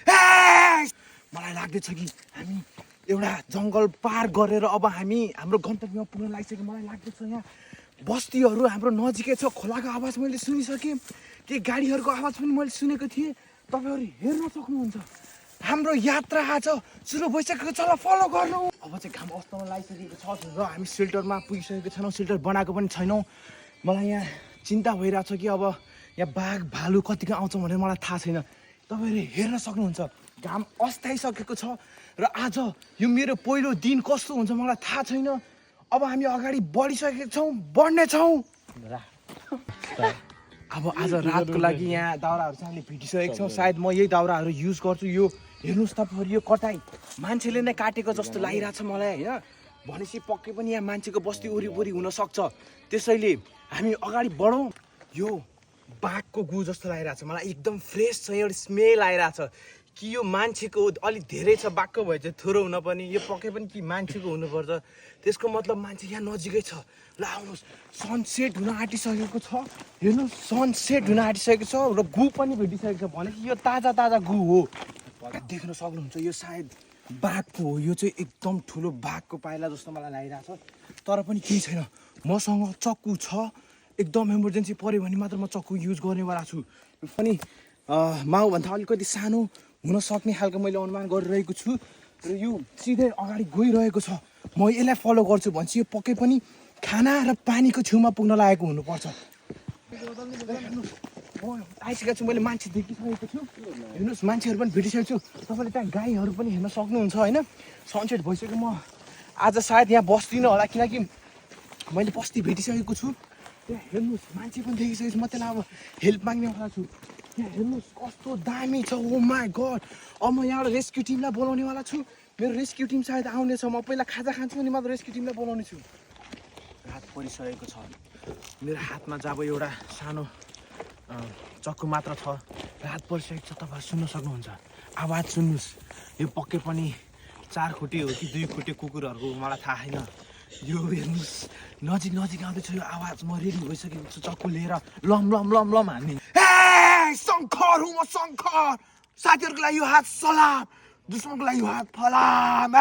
मलाई लाग्दैछ कि हामी एउटा जङ्गल पार गरेर अब हामी हाम्रो गन्तव्यमा पुग्न लागिसक्यो। मलाई लाग्दैछ यहाँ बस्तीहरू हाम्रो नजिकै छ। खोलाको आवाज मैले सुनिसकेँ, ती गाडीहरूको आवाज पनि मैले सुनेको थिएँ। तपाईँहरू हेर्न सक्नुहुन्छ हाम्रो यात्रा आज सुरु भइसकेको छ। ल फलो गर्नु। अब चाहिँ घाम अस्ताउन लागिसकेको छ र हामी सेल्टरमा पुगिसकेको छैनौँ, सेल्टर बनाएको पनि छैनौँ। मलाई यहाँ चिन्ता भइरहेछ कि अब यहाँ बाघ भालु कतिको आउँछ भनेर मलाई थाहा छैन। तपाईँहरूले हेर्न सक्नुहुन्छ घाम अस्ताइसकेको छ र आज यो मेरो पहिलो दिन कस्तो हुन्छ मलाई थाहा छैन। अब हामी अगाडि बढिसकेको छौँ, बढ्नेछौँ। अब आज रातको लागि यहाँ दाउराहरू चाहिँ हामीले भेटिसकेको छौँ। सायद म यही दाउराहरू युज गर्छु। यो हेर्नुहोस् तपाईँहरू, यो कटाइ मान्छेले नै काटेको जस्तो लागिरहेछ मलाई होइन। भनेपछि पक्कै पनि यहाँ मान्छेको बस्ती वरिपरि हुनसक्छ। त्यसैले हामी अगाडि बढौँ। यो बाघको गु जस्तो लागिरहेछ मलाई, एकदम फ्रेस छ, एउटा स्मेल आइरहेछ कि यो मान्छेको अलिक धेरै छ। बाघको भए चाहिँ थोरो हुन पनि, यो पक्कै पनि कि मान्छेको हुनुपर्छ। त्यसको मतलब मान्छे यहाँ नजिकै छ। ल आउनुहोस्, सनसेट हुन आँटिसकेको छ। हेर्नुहोस् सनसेट हुन आँटिसकेको छ र गु पनि भेटिसकेको छ। भनेपछि यो ताजा ताजा गु हो। देख्न सक्नुहुन्छ यो सायद बाघको हो। यो चाहिँ एकदम ठुलो बाघको पाइला जस्तो मलाई लागिरहेछ। तर पनि केही छैन, मसँग चक्कु छ। एकदम इमर्जेन्सी पऱ्यो भने मात्र म चक्कु युज गर्नेवाला छु। यो पनि माउभन्दा अलिकति सानो हुनसक्ने खालको मैले अनुमान गरिरहेको छु र यो सिधै अगाडि गइरहेको छ। म यसलाई फलो गर्छु भनेपछि यो पक्कै पनि खाना र पानीको छेउमा पुग्न लागेको हुनुपर्छ। आइसकेको छु, मैले मान्छे देखिसकेको छु। हेर्नुहोस् मान्छेहरू पनि भेटिसकेको छु। तपाईँले त्यहाँ गाईहरू पनि हेर्न सक्नुहुन्छ होइन। सनसेट भइसक्यो। म आज सायद यहाँ बस्दिनँ होला किनकि मैले बस्ती भेटिसकेको छु। त्यहाँ हेर्नुहोस् मान्छे पनि देखिसकेको छु। म त्यसलाई अब हेल्प माग्नेवाला छु। यहाँ हेर्नुहोस् कस्तो दामी छ। ओ माई गड। अब म यहाँबाट रेस्क्यु टिमलाई बोलाउनेवाला छु। मेरो रेस्क्यु टिम सायद आउनेछ। म पहिला खाजा खान्छु अनि मात्र रेस्क्यु टिमलाई बोलाउने छु। रात परिसकेको छ। मेरो हातमा चाहिँ अब एउटा सानो चक्कु मात्र छ। रात परिसकेको छ। तपाईँ सुन्न सक्नुहुन्छ आवाज सुन्नुहोस्। यो पक्कै पनि 4 खुट्टे हो कि 2 खुट्टे कुकुरहरूको मलाई थाहा छैन। यो हेर्नुहोस् नजिक नजिक आउँदैछ यो आवाज। म रेडी भइसकेको छु चक्कु लिएर लम लम लम लम हान्ने। शङ्कर हुँ म, शङ्कर। साथीहरूको लागि यो हात सलाम, दुश्मनको लागि यो हात फलाम।